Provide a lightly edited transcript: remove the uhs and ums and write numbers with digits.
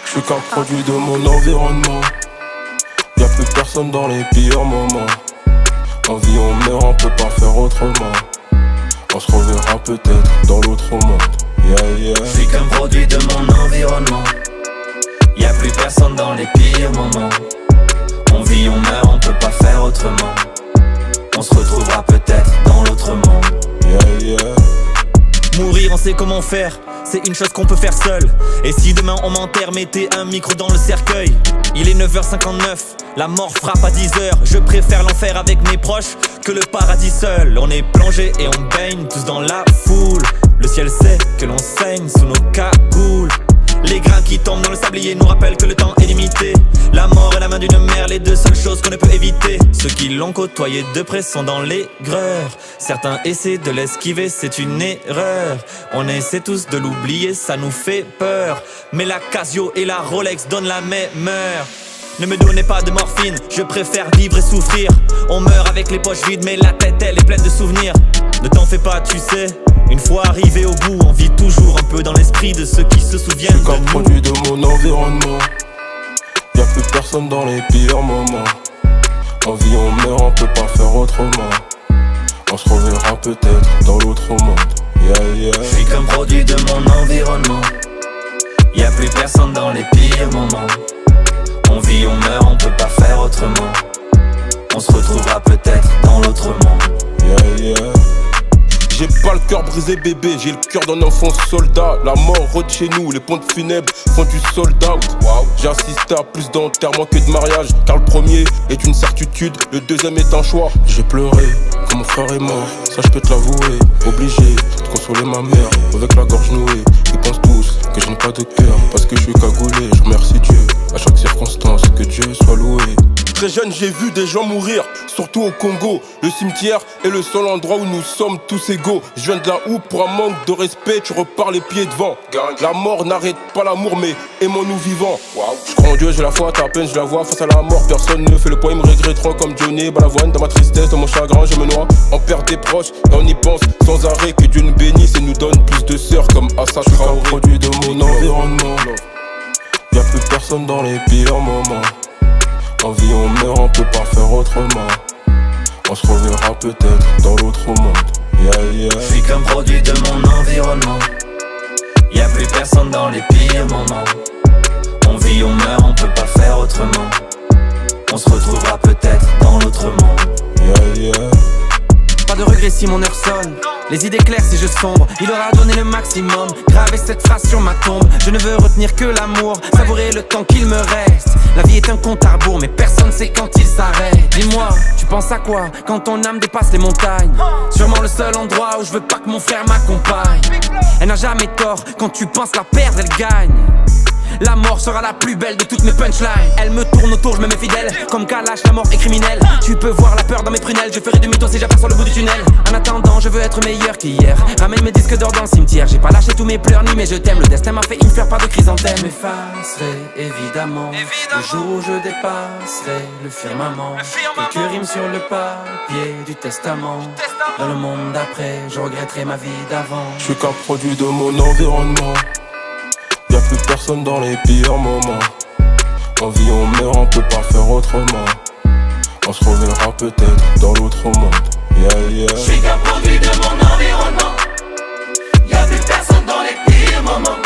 Je suis qu'un produit de mon environnement. Y'a plus personne dans les pires moments. On vit, on meurt, on peut pas faire autrement. On se reverra peut-être dans l'autre monde. Yeah, yeah. Je suis qu'un produit de mon environnement. Y'a plus personne dans les pires moments. On vit, on meurt, on peut pas faire autrement. On se retrouvera peut-être dans l'autre monde. Yeah, yeah. Mourir, on sait comment faire, c'est une chose qu'on peut faire seul. Et si demain on m'enterre, mettez un micro dans le cercueil. Il est 9h59, la mort frappe à 10h. Je préfère l'enfer avec mes proches que le paradis seul. On est plongé et on baigne tous dans la foule. Le ciel sait que l'on saigne sous nos cagoules. Les grains qui tombent dans le sablier nous rappellent que le temps est limité. La mort et la main d'une mère, les deux seules choses qu'on ne peut éviter. Ceux qui l'ont côtoyé de près sont dans l'aigreur. Certains essaient de l'esquiver, c'est une erreur. On essaie tous de l'oublier, ça nous fait peur. Mais la Casio et la Rolex donnent la même heure. Ne me donnez pas de morphine, je préfère vivre et souffrir. On meurt avec les poches vides, mais la tête elle est pleine de souvenirs. Ne t'en fais pas, tu sais, une fois arrivé au bout, on vit toujours un peu dans l'esprit de ceux qui se souviennent de nous. Je suis qu'un produit de mon environnement. Y'a plus personne dans les pires moments. On vit, on meurt, on peut pas faire autrement. On se reverra peut-être dans l'autre monde. Yeah, yeah. Je suis qu'un produit de mon environnement. Y'a plus personne dans les pires moments. On vit, on meurt, on peut pas faire autrement. On se retrouvera peut-être dans l'autre monde. Yeah, yeah. J'ai pas le cœur brisé bébé, j'ai le cœur d'un enfant soldat. La mort rôde chez nous, les pompes funèbres font du sold out. J'ai assisté à plus d'enterrements que de mariage, car le premier est une certitude, le deuxième est un choix. J'ai pleuré, quand mon frère est mort, ça je peux te l'avouer. Obligé de consoler ma mère, avec la gorge nouée. Ils pensent tous que je n'ai pas de cœur, parce que je suis cagoulé. Je remercie Dieu, à chaque circonstance, que Dieu soit loué. Très jeune, j'ai vu des gens mourir, surtout au Congo. Le cimetière est le seul endroit où nous sommes tous égaux. Je viens de là où, pour un manque de respect, tu repars les pieds devant. La mort n'arrête pas l'amour, mais aimons-nous vivants. Je crois en Dieu, j'ai la foi, à peine je la vois. Face à la mort, personne ne fait le poids. Ils me regretteront comme Johnny Balavoine. Dans ma tristesse, dans mon chagrin, je me noie. On perd des proches et on y pense sans arrêt. Que Dieu nous bénisse et nous donne plus de sœurs comme Assa. Je suis un produit de mon environnement. Y'a plus personne dans les pires moments. On vit, on meurt, on peut pas faire autrement. On se reverra peut-être dans l'autre monde. Yeah, yeah. Je suis qu'un produit de mon environnement. Y'a plus personne dans les pires moments. On vit, on meurt, on peut pas faire autrement. On se retrouvera peut-être dans l'autre monde. Yeah, yeah. Pas de regret si mon heure sonne, les idées claires si je sombre. Il aura donné le maximum, gravé cette phrase sur ma tombe. Je ne veux retenir que l'amour, savourer le temps qu'il me reste. La vie est un compte à rebours, mais personne sait quand il s'arrête. Dis-moi, tu penses à quoi quand ton âme dépasse les montagnes? Sûrement le seul endroit où je veux pas que mon frère m'accompagne. Elle n'a jamais tort, quand tu penses la perdre, elle gagne. La mort sera la plus belle de toutes mes punchlines. Elle me tourne autour, je me mets fidèle. Comme Kalash, la mort est criminelle. Tu peux voir la peur dans mes prunelles. Je ferai demi-tour si j'aperçois le bout du tunnel. En attendant, je veux être meilleur qu'hier. Ramène mes disques d'or dans le cimetière. J'ai pas lâché tous mes pleurs ni mes je t'aime. Le destin m'a fait une fleur, pas de chrysanthème. Je m'effacerai évidemment le jour où je dépasserai le firmament. Quelques rimes sur le papier du testament. Dans le monde d'après, je regretterai ma vie d'avant. Je suis qu'un produit de mon environnement. Y'a plus personne dans les pires moments. On vit, on meurt, on peut pas faire autrement. On se reverra peut-être dans l'autre monde. Yeah, yeah. Je suis qu'un produit de mon environnement. Y'a plus personne dans les pires moments.